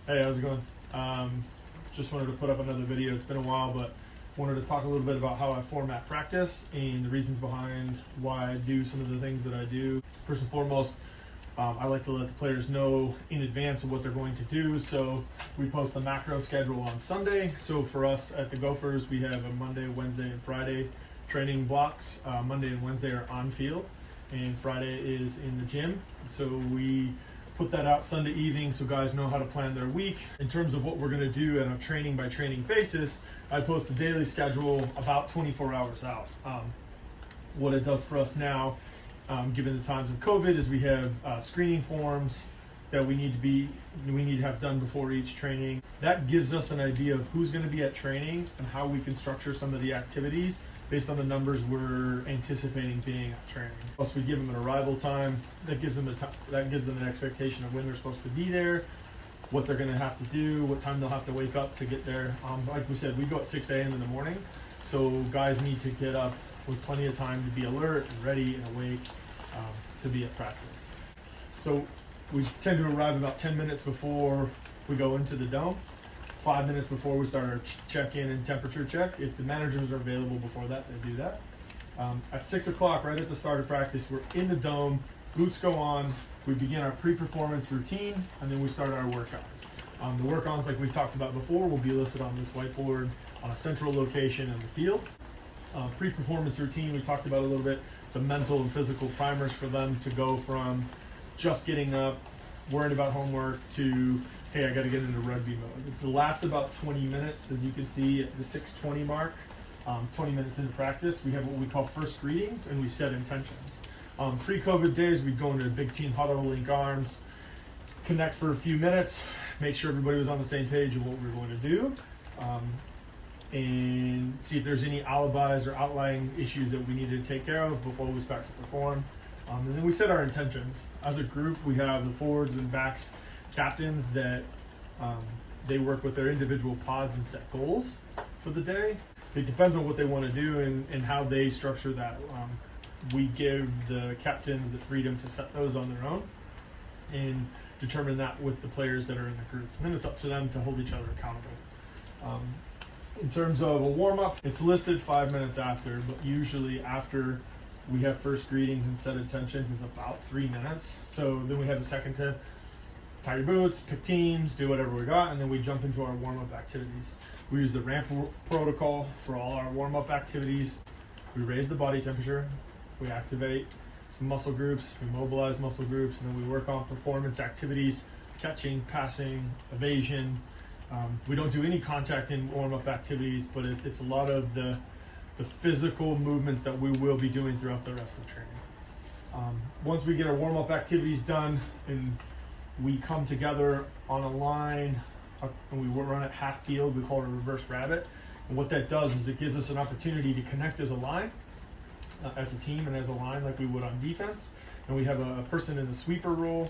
Hey, how's it going? Just wanted to put up another video. It's been a while, but wanted to talk a little bit about how I format practice and the reasons behind why I do some of the things that I do. First and foremost, I like to let the players know in advance of what they're going to do. So we post the macro schedule on Sunday. So for us at the Gophers, we have a Monday, Wednesday, and Friday training blocks. Monday and Wednesday are on field, and Friday is in the gym. So we put that out Sunday evening so guys know how to plan their week. In terms of what we're going to do on a training by training basis, I post a daily schedule about 24 hours out. What it does for us now, given the times of COVID, is we have screening forms that we need to have done before each training. That gives us an idea of who's going to be at training and how we can structure some of the activities based on the numbers we're anticipating being at training. Plus, we give them an arrival time. That gives them an expectation of when they're supposed to be there, what they're going to have to do, what time they'll have to wake up to get there. Like we said, we go at 6 a.m. in the morning, so guys need to get up with plenty of time to be alert and ready and awake to be at practice. So we tend to arrive about 10 minutes before we go into the dome. 5 minutes before we start our check-in and temperature check. If the managers are available before that, they do that. At 6 o'clock, right at the start of practice, we're in the dome, boots go on, we begin our pre-performance routine, and then we start our workouts. The work-ons, like we talked about before, will be listed on this whiteboard on a central location in the field. Pre-performance routine, we talked about a little bit. It's a mental and physical primers for them to go from just getting up, worried about homework, to hey, I got to get into rugby mode. It lasts about 20 minutes, as you can see at the 6:20 mark. 20 minutes into practice, we have what we call first greetings, and we set intentions. Pre-COVID days, we'd go into a big team huddle, link arms, connect for a few minutes, make sure everybody was on the same page of what we were going to do, and see if there's any alibis or outlying issues that we needed to take care of before we start to perform. And then we set our intentions. As a group, we have the forwards and backs captains that they work with their individual pods and set goals for the day. It depends on what they want to do and how they structure that. We give the captains the freedom to set those on their own and determine that with the players that are in the group. And then it's up to them to hold each other accountable. In terms of a warm-up, it's listed 5 minutes after, but usually after we have first greetings and set intentions is about 3 minutes. So then we have a second to tie your boots, pick teams, do whatever we got, and then we jump into our warm-up activities. We use the ramp protocol for all our warm-up activities. We raise the body temperature, we activate some muscle groups, we mobilize muscle groups, and then we work on performance activities, catching, passing, evasion. We don't do any contact in warm-up activities, but it's a lot of the physical movements that we will be doing throughout the rest of training. Once we get our warm-up activities done and we come together on a line and we run at half field, we call it a reverse rabbit. And what that does is it gives us an opportunity to connect as a line, as a team and as a line like we would on defense. And we have a person in the sweeper role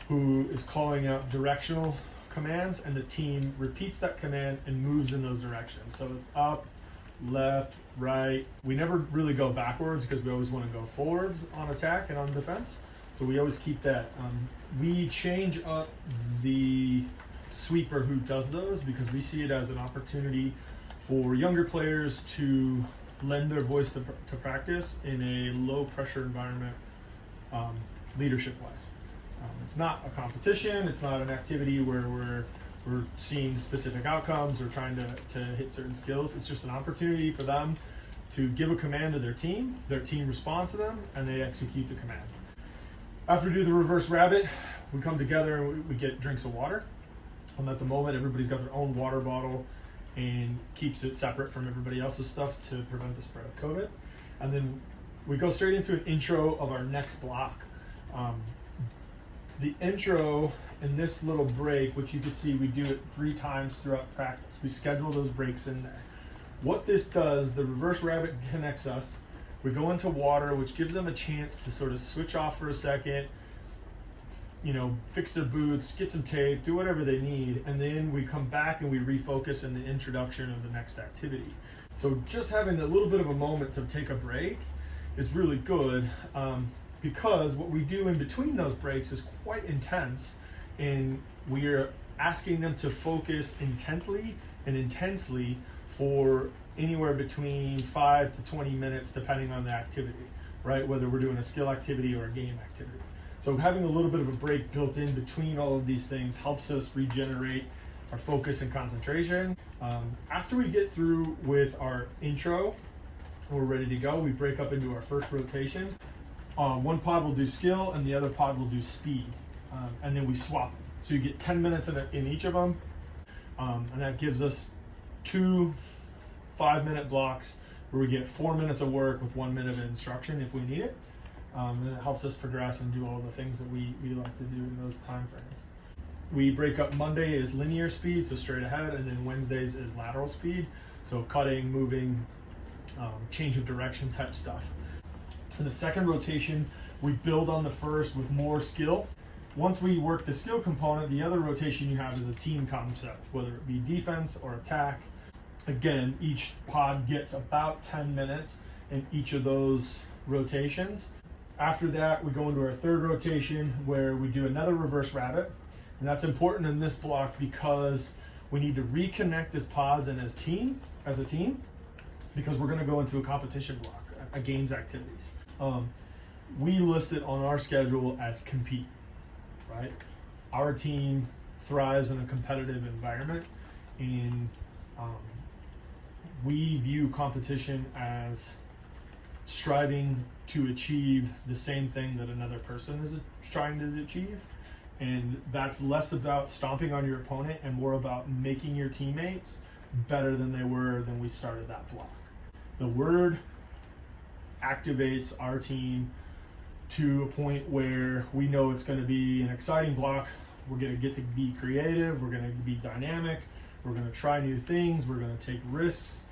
who is calling out directional commands, and the team repeats that command and moves in those directions. So it's up, left, right. We never really go backwards because we always want to go forwards on attack and on defense. So we always keep that. We change up the sweeper who does those because we see it as an opportunity for younger players to lend their voice to practice in a low pressure environment, leadership wise. It's not a competition, it's not an activity where we're seeing specific outcomes or trying to hit certain skills. It's just an opportunity for them to give a command to their team responds to them, and they execute the command. After we do the reverse rabbit, we come together and we get drinks of water. And at the moment, everybody's got their own water bottle and keeps it separate from everybody else's stuff to prevent the spread of COVID. And then we go straight into an intro of our next block. The intro in this little break, which you can see we do it 3 times throughout practice. We schedule those breaks in there. What this does, the reverse rabbit connects us. We go into water, which gives them a chance to sort of switch off for a second, fix their boots, get some tape, do whatever they need, and then we come back and we refocus in the introduction of the next activity. So just having a little bit of a moment to take a break is really good. Because what we do in between those breaks is quite intense, and we are asking them to focus intently and intensely for anywhere between 5 to 20 minutes, depending on the activity, right? Whether we're doing a skill activity or a game activity. So having a little bit of a break built in between all of these things helps us regenerate our focus and concentration. After we get through with our intro, we're ready to go. We break up into our first rotation. One pod will do skill and the other pod will do speed. And then we swap them. So you get 10 minutes in each of them. And that gives us 2 5-minute blocks where we get 4 minutes of work with 1 minute of instruction if we need it. And it helps us progress and do all the things that we like to do in those time frames. We break up Monday as linear speed, so straight ahead, and then Wednesdays is lateral speed, so cutting, moving, change of direction type stuff. In the second rotation, we build on the first with more skill. Once we work the skill component, the other rotation you have is a team concept, whether it be defense or attack. Again, each pod gets about 10 minutes in each of those rotations. After that, we go into our third rotation where we do another reverse rabbit. And that's important in this block because we need to reconnect as pods and as a team, because we're going to go into a competition block, a games activities. We list it on our schedule as compete, right? Our team thrives in a competitive environment, and we view competition as striving to achieve the same thing that another person is trying to achieve. And that's less about stomping on your opponent and more about making your teammates better than they were when we started that block. The word activates our team to a point where we know it's going to be an exciting block. We're going to get to be creative. We're going to be dynamic. We're going to try new things. We're going to take risks.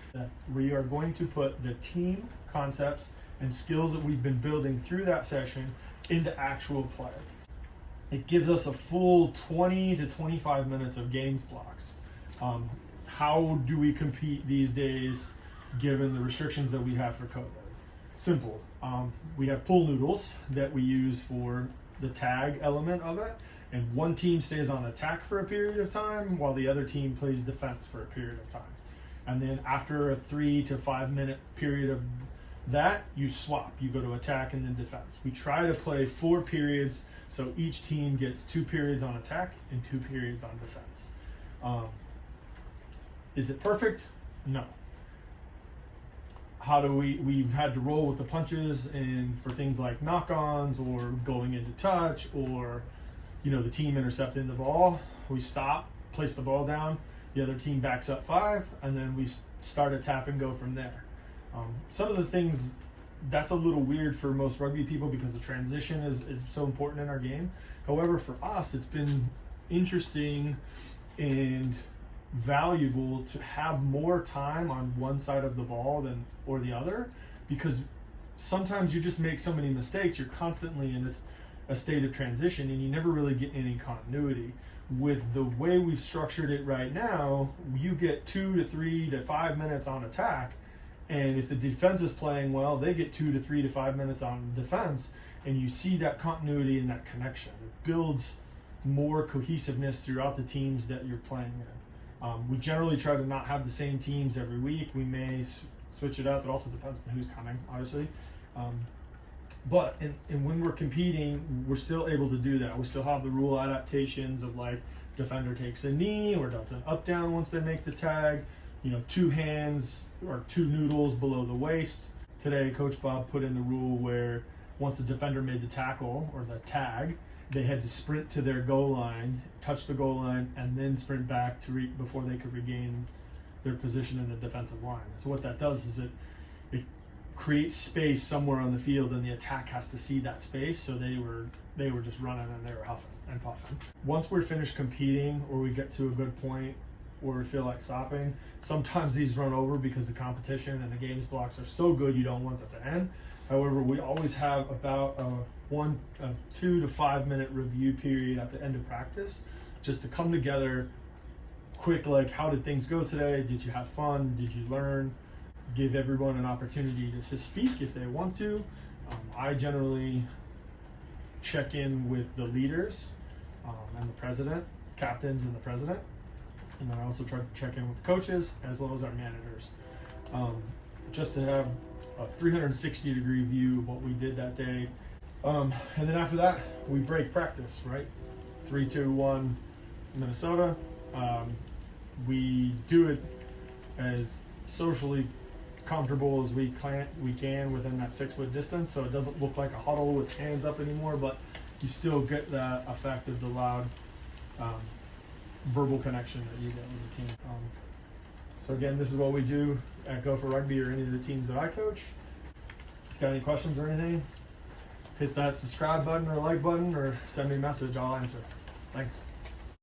We are going to put the team concepts and skills that we've been building through that session into actual play. It gives us a full 20 to 25 minutes of games blocks. How do we compete these days given the restrictions that we have for COVID? Simple. We have pool noodles that we use for the tag element of it, and one team stays on attack for a period of time while the other team plays defense for a period of time. And then after a 3 to 5 minute period of that, you swap. You go to attack and then defense. We try to play 4 periods, so each team gets 2 periods on attack and 2 periods on defense. Is it perfect? No. How do we've had to roll with the punches, and for things like knock-ons or going into touch, or the team intercepting the ball, we stop, place the ball down, the other team backs up 5, and then we start a tap and go from there. Some of the things, that's a little weird for most rugby people because the transition is so important in our game. However, for us, it's been interesting and valuable to have more time on one side of the ball or the other, because sometimes you just make so many mistakes. You're constantly in a state of transition and you never really get any continuity. With the way we've structured it right now, you get 2 to 3 to 5 minutes on attack, and if the defense is playing well, they get 2 to 3 to 5 minutes on defense, and you see that continuity and that connection. It builds more cohesiveness throughout the teams that you're playing in. We generally try to not have the same teams every week. We may switch it up. It also depends on who's coming, obviously. But when we're competing, we're still able to do that. We still have the rule adaptations of like defender takes a knee or does an up down once they make the tag. 2 hands or 2 noodles below the waist. Today, Coach Bob put in the rule where once the defender made the tackle or the tag, they had to sprint to their goal line, touch the goal line, and then sprint back before they could regain their position in the defensive line. So what that does is it creates space somewhere on the field, and the attack has to see that space. So they were just running and they were huffing and puffing. Once we're finished competing, or we get to a good point where we feel like stopping, sometimes these run over because the competition and the games blocks are so good you don't want them to end. However, we always have about a 2 to 5 minute review period at the end of practice, just to come together quick, like how did things go today? Did you have fun? Did you learn? Give everyone an opportunity to speak if they want to. I generally check in with the leaders and the president captains and the president. And then I also try to check in with the coaches as well as our managers, just to have a 360-degree view of what we did that day. And then after that, we break practice, right? 3, 2, 1, Minnesota. We do it as socially comfortable as we can within that 6-foot distance, so it doesn't look like a huddle with hands up anymore, but you still get that effect of the loud verbal connection that you get with the team. So again, this is what we do at Go for Rugby or any of the teams that I coach. If you got any questions or anything, hit that subscribe button or like button or send me a message. I'll answer. Thanks.